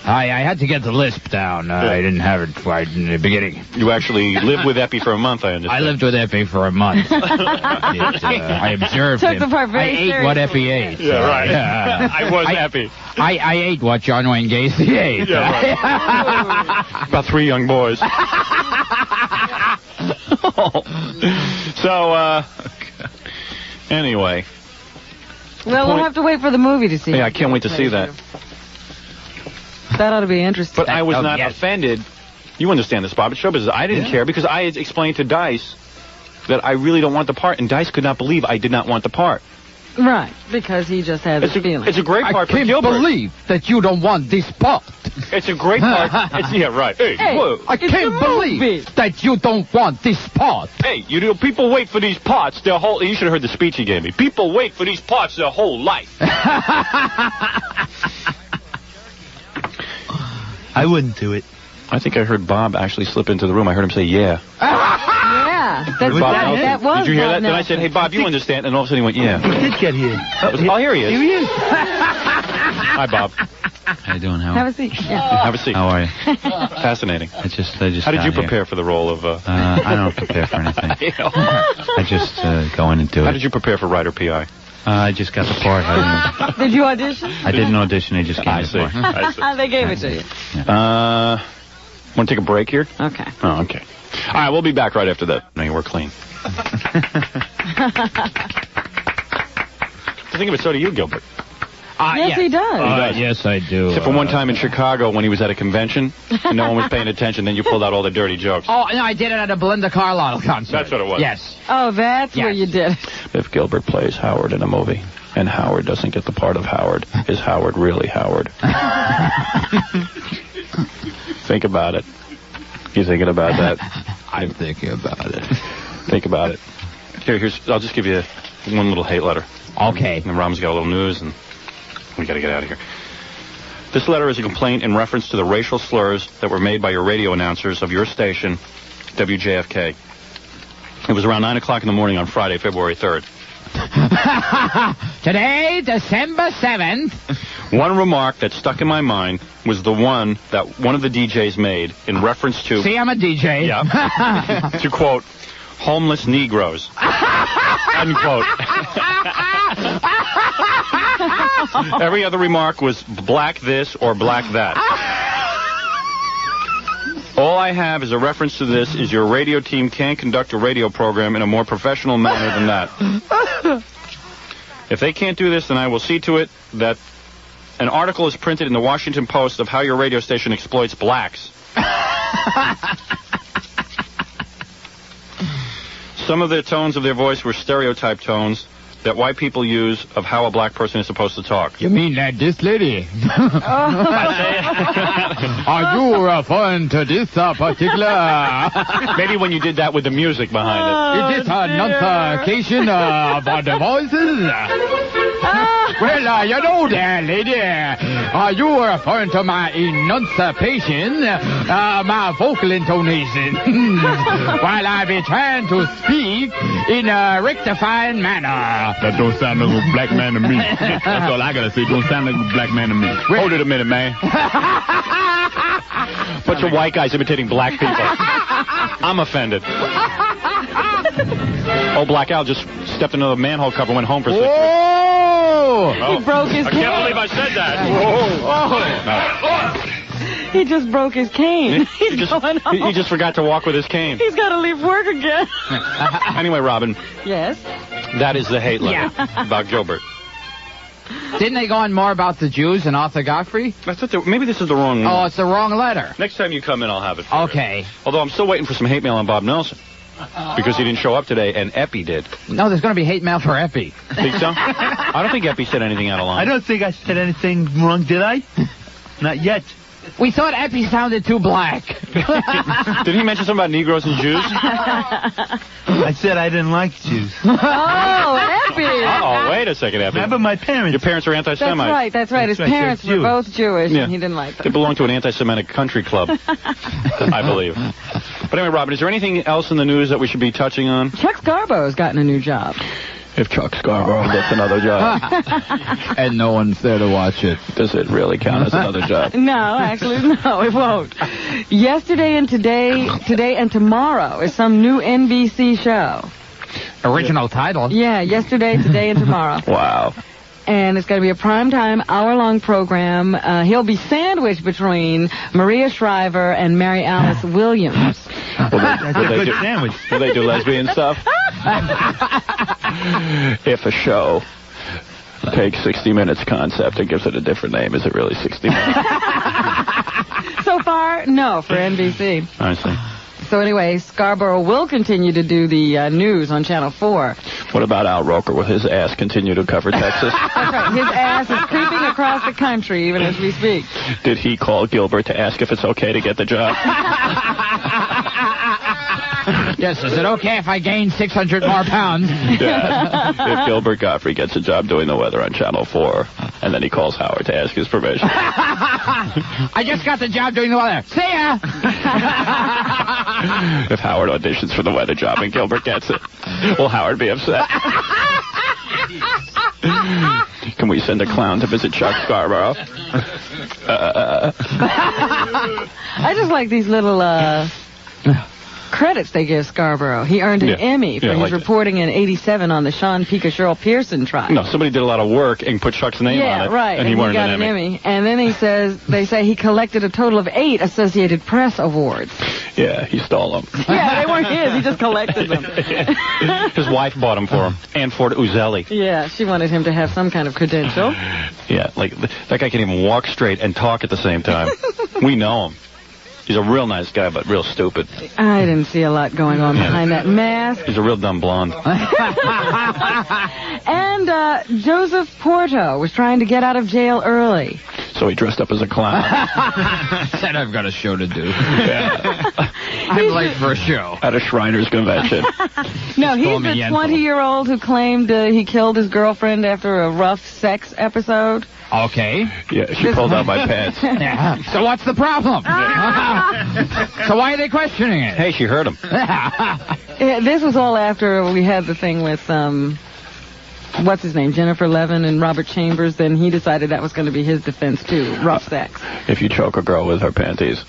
I had to get the lisp down. I didn't have it quite in the beginning. You actually lived with Epi for a month, I understand. I lived with Epi for a month. I observed Took him. the part very I ate what Epi ate. Yeah, right. I was Epi. I ate what John Wayne Gacy ate. Yeah, right. About 3 young boys. So, anyway. Well, we'll have to wait for the movie to see it. Yeah, I can't wait to see that. That ought to be interesting. But I was not offended. You understand this, Bob. It's show business. I didn't care because I had explained to Dice that I really don't want the part, and Dice could not believe I did not want the part. Right, because he just had this feeling. It's a great part for I Gilbert. can't believe that you don't want this part. It's a great part. Yeah, right. Hey, whoa. I can't believe that you don't want this part. Hey, people wait for these parts their whole... You should have heard the speech he gave me. People wait for these parts their whole life. I wouldn't do it. I think I heard Bob actually slip into the room. I heard him say, yeah. Yeah. That's Bob right. Nelson. That was Did you hear Bob that? Then I said, hey, Bob, you understand? And all of a sudden he went, yeah. He did get here. Oh, here he is. Here he is. Hi, Bob. How you doing, Howard? Have a seat. Yeah. Have a seat. How are you? Fascinating. I just How did got you here. prepare for the role of... I don't prepare for anything. I just go in and do How it. did you prepare for Writer PI? I just got the part. Did you audition? I didn't audition. They just gave me the part. I see. They gave it to you. Want to take a break here? Okay. Oh, okay. All right, we'll be back right after that. No, we're clean. To think of it, so do you, Gilbert. Yes, he does. Yes, I do. Except for one time in Chicago when he was at a convention and no one was paying attention, then you pulled out all the dirty jokes. Oh, no, I did it at a Belinda Carlisle concert. That's what it was. Yes. Oh, that's where you did it. If Gilbert plays Howard in a movie and Howard doesn't get the part of Howard, is Howard really Howard? Think about it. You thinking about that? I'm thinking about it. Think about it. Here's. I'll just give you one little hate letter. Okay. And then Rob's got a little news, and we got to get out of here. This letter is a complaint in reference to the racial slurs that were made by your radio announcers of your station, WJFK. It was around 9 o'clock in the morning on Friday, February 3rd. Today, December 7th. One remark that stuck in my mind was the one that one of the DJs made in reference to... See, I'm a DJ. Yeah. To quote, homeless Negroes. Unquote. Every other remark was black this or black that. All I have as a reference to this is your radio team can't conduct a radio program in a more professional manner than that. If they can't do this, then I will see to it that an article is printed in the Washington Post of how your radio station exploits blacks. Some of the tones of their voice were stereotype tones that white people use of how a black person is supposed to talk. You mean that this lady? Are you referring to this particular... Maybe when you did that with the music behind Is this a nullification of the voices? Well, you know there, lady. Are you referring to my enunciation, my vocal intonation, while I be trying to speak in a rectifying manner? That don't sound like a black man to me. That's all I gotta say. Don't sound like a black man to me. Hold it a minute, man. Bunch of white guys imitating black people. I'm offended. Oh, Black Al just stepped into the manhole cover and went home for 6 weeks. Oh! He broke his cane. I can't believe I said that. He just broke his cane. He's going home. He just forgot to walk with his cane. He's got to leave work again. Anyway, Robin, Yes. that is the hate letter about Gilbert. Didn't they go on more about the Jews and Arthur Gottfried? I thought maybe this is the wrong one. Oh, it's the wrong letter. Next time you come in, I'll have it for you. Okay. Although I'm still waiting for some hate mail on Bob Nelson. Because he didn't show up today, and Epi did. No, there's going to be hate mail for Epi. Think so? I don't think Epi said anything out of line. I don't think I said anything wrong, did I? Not yet. We thought Epi sounded too black. Did he mention something about Negroes and Jews? I said I didn't like Jews. Oh, Epi. Uh-oh, wait a second, Epi. Remember my parents? Your parents are anti-Semites. That's right. His That's right, parents they're were both Jewish, Yeah. and he didn't like They them. belong to an anti-Semitic country club, I believe. But anyway, Robin, is there anything else in the news that we should be touching on? Chuck Scarborough's gotten a new job. If Chuck Scarborough gets another job, And no one's there to watch it. does it really count as another job? No, actually, no, it won't. Yesterday and today and tomorrow is some new NBC show. Original title. Yeah, yesterday, today, and tomorrow. Wow. And it's going to be a primetime, hour-long program. He'll be sandwiched between Maria Shriver and Mary Alice Williams. That's a good sandwich. Will they do lesbian stuff? If a show takes 60 Minutes concept and gives it a different name, is it really 60 Minutes? So far, no, for NBC. I see. So anyway, Scarborough will continue to do the news on Channel 4. What about Al Roker? Will his ass continue to cover Texas? That's right. His ass is creeping across the country even as we speak. Did he call Gilbert to ask if it's okay to get the job? Yes, is it okay if I gain 600 more pounds? Yeah. If Gilbert Gottfried gets a job doing the weather on Channel 4, And then he calls Howard to ask his permission. I just got the job doing the weather. See ya! If Howard auditions for the weather job and Gilbert gets it, will Howard be upset? Can we send a clown to visit Chuck Scarborough? I just like these little credits they give Scarborough. He earned an Emmy for his reporting in '87 on the Sean Pika Cheryl Pearson trial. No, somebody did a lot of work and put Chuck's name on it. Yeah, right. And he got an Emmy. And then they say he collected a total of 8 Associated Press awards. Yeah, he stole them. Yeah, they weren't his. He just collected them. His wife bought them for him. Ann Ford Uzelli. Yeah, she wanted him to have some kind of credential. Yeah, like that guy can even walk straight and talk at the same time. We know him. He's a real nice guy, but real stupid. I didn't see a lot going on behind that mask. He's a real dumb blonde. And Joseph Porto was trying to get out of jail early. So he dressed up as a clown. Said I've got a show to do. Yeah. I'm late for a show. At a Shriners convention. No, he's the 20-year-old who claimed he killed his girlfriend after a rough sex episode. Okay. Yeah, she pulled out my pants. Yeah. So what's the problem? So why are they questioning it? Hey, she heard him. This was all after we had the thing with, what's his name, Jennifer Levin and Robert Chambers. Then he decided that was going to be his defense, too, rough sex. If you choke a girl with her panties.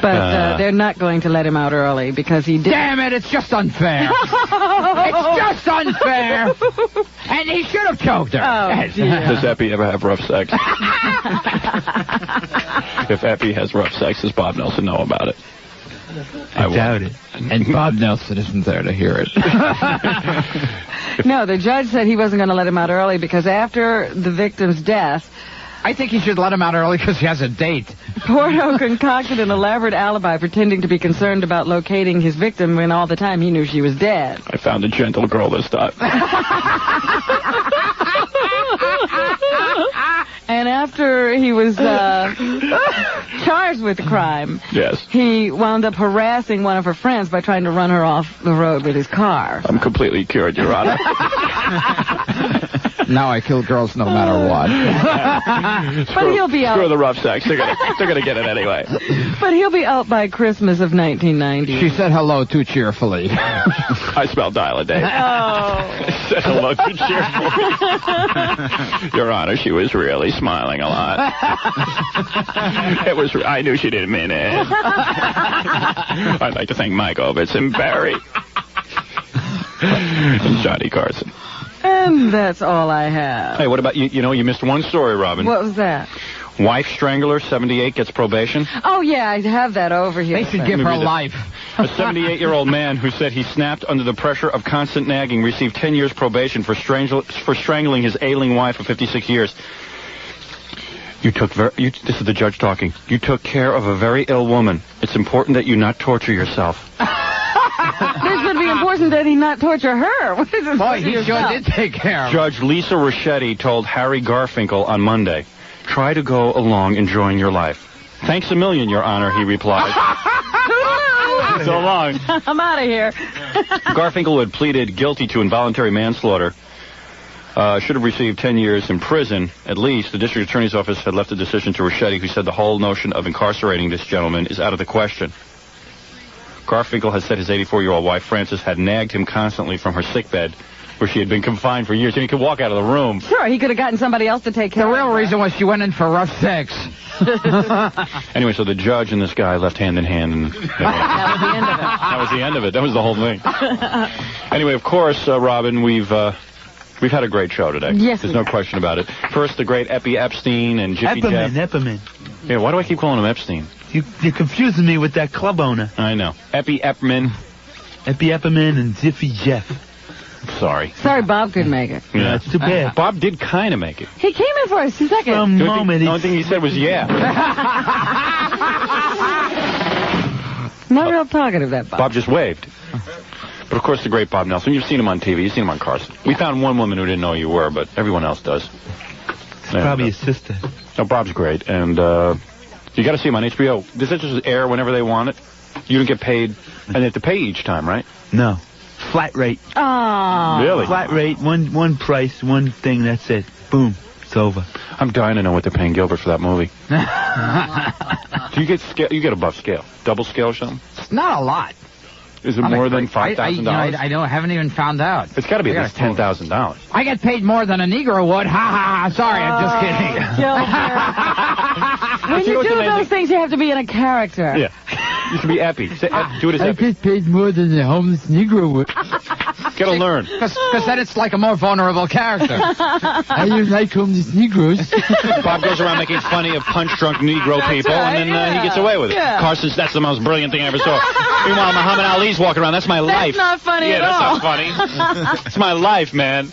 But they're not going to let him out early because he did. Damn it, it's just unfair. It's just unfair. And he should have choked her. Oh, does Epi ever have rough sex? If Epi has rough sex, does Bob Nelson know about it? I doubt it. And Bob Nelson isn't there to hear it. No, the judge said he wasn't going to let him out early because after the victim's death, I think he should let him out early because he has a date. Porto concocted an elaborate alibi pretending to be concerned about locating his victim when all the time he knew she was dead. I found a gentle girl this time. And after he was charged with the crime, yes, he wound up harassing one of her friends by trying to run her off the road with his car. I'm completely cured, Your Honor. Now I kill girls no matter what. But he'll be out. Screw the rough sex. They're gonna get it anyway. But he'll be out by Christmas of 1990. She said hello too cheerfully. I smell Dial-A-Day. Oh. Said hello too cheerfully. Your Honor, she was really smiling a lot. I knew she didn't mean it. I'd like to thank Mike Ovitz and Barry. And Johnny Carson. And that's all I have. Hey, what about you? You know, you missed one story, Robin. What was that? Wife strangler, 78, gets probation. Oh, yeah, I have that over here. They should give her life. A 78-year-old man who said he snapped under the pressure of constant nagging received 10 years probation for strangling his ailing wife of 56 years. This is the judge talking. You took care of a very ill woman. It's important that you not torture yourself. This would be important that he not torture her. What is this? Boy, he sure did take care of her. Judge Lisa Rossetti told Harry Garfinkel on Monday, "Try to go along enjoying your life." "Thanks a million, Your Honor," he replied. So long. I'm out of here. Garfinkel, who had pleaded guilty to involuntary manslaughter, should have received 10 years in prison, at least. The district attorney's office had left the decision to Rossetti, who said the whole notion of incarcerating this gentleman is out of the question. Garfinkel has said his 84-year-old wife, Frances, had nagged him constantly from her sickbed, where she had been confined for years, and he could walk out of the room. Sure, he could have gotten somebody else to take care of her. The real reason was she went in for rough sex. Anyway, so the judge and this guy left hand in hand. And, That was the end of it. That was the end of it. That was the whole thing. Anyway, of course, Robin, we've had a great show today. Yes, There's no question about it. First, the great Epi Epstein and Jiffy Jeff. Epperman. Yeah, why do I keep calling him Epstein? You're confusing me with that club owner. I know. Epi Epperman. Epi Epperman and Jiffy Jeff. Sorry. Sorry, Bob couldn't make it. Yeah, it's too bad. Bob did kind of make it. He came in for a second. For a moment. The only thing he said was yeah. Not real talkative, that Bob. Bob just waved. But, of course, the great Bob Nelson. You've seen him on TV. You've seen him on Carson. We found one woman who didn't know you were, but everyone else does. It's probably his sister. No, Bob's great. And you got to see him on HBO. Does it just air whenever they want it? You don't get paid. And they have to pay each time, right? No. flat rate. Oh. Really? Flat rate, one price, one thing, that's it. Boom. It's over. I'm dying to know what they're paying Gilbert for that movie. Do you get scale? You get above scale, double scale or something? It's not a lot. Is it more than $5,000? I haven't even found out. It's got to be at least $10,000. I get paid more than a Negro would. Ha ha ha. Sorry, I'm just kidding. When you do those things, you have to be in a character. Yeah. You should be Epi. Say, do it as Epi. get paid more than the homeless Negro would. Gotta learn. Because then it's like a more vulnerable character. I don't like homeless Negroes. Bob goes around making funny of punch-drunk Negro people, right, and then he gets away with it. Yeah. Carson's, that's the most brilliant thing I ever saw. Meanwhile, Muhammad Ali's walking around. That's my life. That's not funny at all. That's not funny. It's my life, man.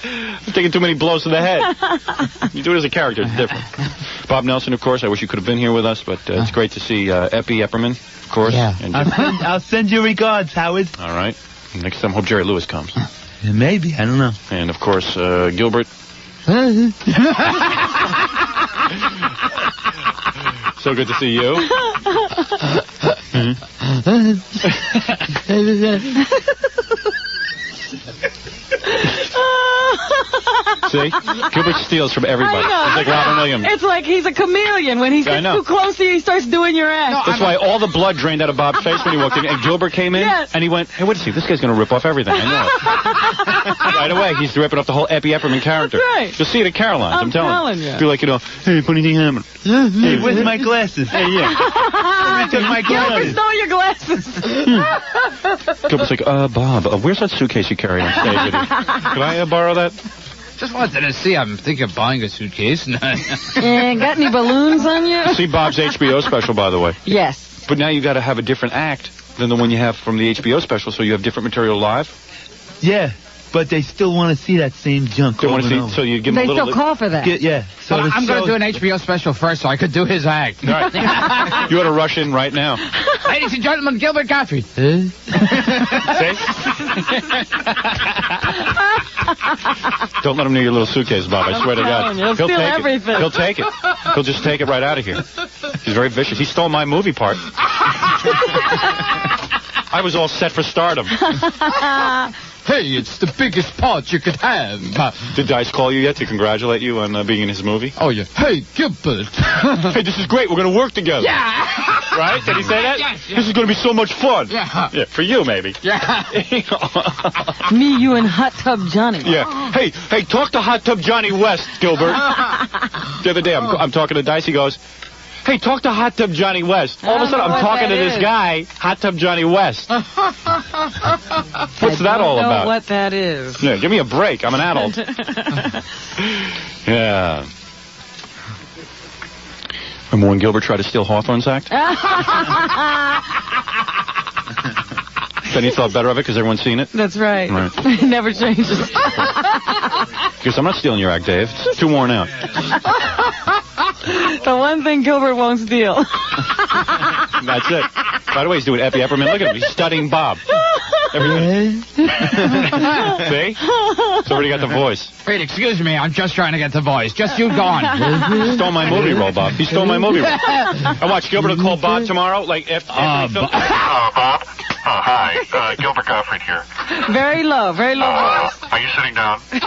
I'm taking too many blows to the head. You do it as a character, it's different. Bob Nelson, of course. I wish you could have been here with us, but it's great to see Epi Epperman, of course. Yeah. And I'll send you regards, Howard. all right. Next time, hope Jerry Lewis comes. Maybe, I don't know. And, of course, Gilbert. So good to see you. See? Gilbert steals from everybody. I know. He's like Robin Williams. It's like he's a chameleon. When he I gets know. too close to you, he starts doing your act. That's why all the blood drained out of Bob's face when he walked in. And Gilbert came in, Yes. and he went, hey, wait a second, this guy's going to rip off everything. I know it. Right away, he's ripping off the whole Epi Epperman character. That's right. You'll see it at Caroline's, I'm telling you. Feel like, you know, hey, funny thing happened. Hey, where's my glasses? Hey, yeah. I took my Gilbert glasses. stole your glasses. Gilbert's like, Bob, where's that suitcase you carry on stage with you? Could I borrow that? Just wanted to see. I'm thinking of buying a suitcase. Got any balloons on you? See Bob's HBO special, by the way. Yes. But now you got to have a different act than the one you have from the HBO special, so you have different material live. Yeah, but they still want to see that same junk They over want to and see, over. so you give them They a little. still call for that. Yeah. So Well, the I'm going to show- do an HBO special first so I could do his act. All right. You ought to rush in right now. Ladies and gentlemen, Gilbert Gottfried. See? Don't let him near your little suitcase, Bob. I swear to God. telling you, he'll steal take everything. it. He'll take it. He'll just take it right out of here. He's very vicious. He stole my movie part. I was all set for stardom. Hey, it's the biggest part you could have. Did Dice call you yet to congratulate you on being in his movie? Oh, yeah. Hey, Gilbert. Hey, this is great. We're going to work together. Yeah. Right? Did he say that? Yes. This is going to be so much fun. Yeah. Yeah, for you, maybe. Yeah. Me, you, and Hot Tub Johnny. Yeah. Hey, talk to Hot Tub Johnny West, Gilbert. The other day, I'm talking to Dice. He goes, hey, talk to Hot Tub Johnny West. All of a sudden, I'm talking to this guy, Hot Tub Johnny West. What's that all I don't know about? what that is. Yeah, give me a break. I'm an adult. Yeah. Remember when Gilbert tried to steal Hawthorne's act? Then he thought better of it because everyone's seen it? That's right. Right. It never changes. Because I'm not stealing your act, Dave. It's too worn out. The one thing Gilbert won't steal. That's it. By the way, he's doing Epi Epperman. Look at him. He's studying Bob. Everything. See? He's already got the voice. Wait, excuse me. I'm just trying to get the voice. Just you gone. He stole my movie role, Bob. He stole my movie role. I watch Gilbert will call Bob tomorrow, like after he filmed. Bob? Hi. Gilbert Gottfried here. Very low voice. Are you sitting down? You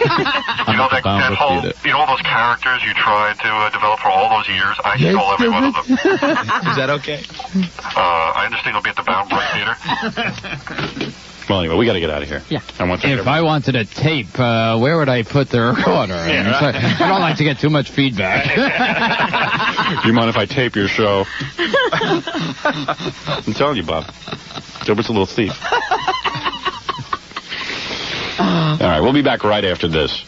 know that whole, you know all those characters you tried to develop for all those years? I stole every one of them. Is that okay? I understand you'll be at the Bound Brook Theater. Well, anyway, we got to get out of here. Yeah. If I wanted a tape, where would I put the recorder? I don't like to get too much feedback. Do you mind if I tape your show? I'm telling you, Bob. Gilbert's a little thief. All right, we'll be back right after this.